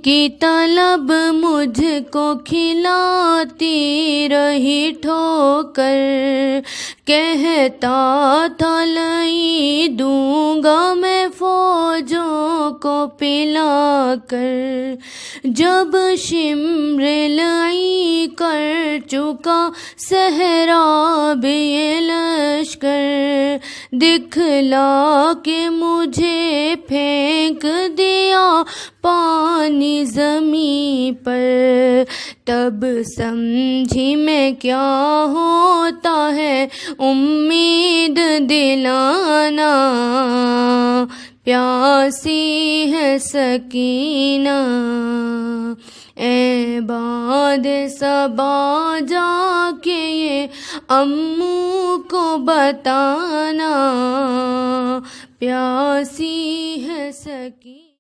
کی طلب مجھ کو کھلاتی رہی ٹھوکر، کہتا تھا لئی دوں گا میں فوجوں کو پلا کر، جب شمر لئی کر چکا سہراب یہ لشکر، دکھلا کے مجھے پھینک دیا پانی زمین پر، تب سمجھی میں کیا ہوتا ہے امید دلانا، پیاسی ہے سکینہ اے باد صبا، جا کے یہ امّو کو بتانا، پیاسی ہے سکینہ۔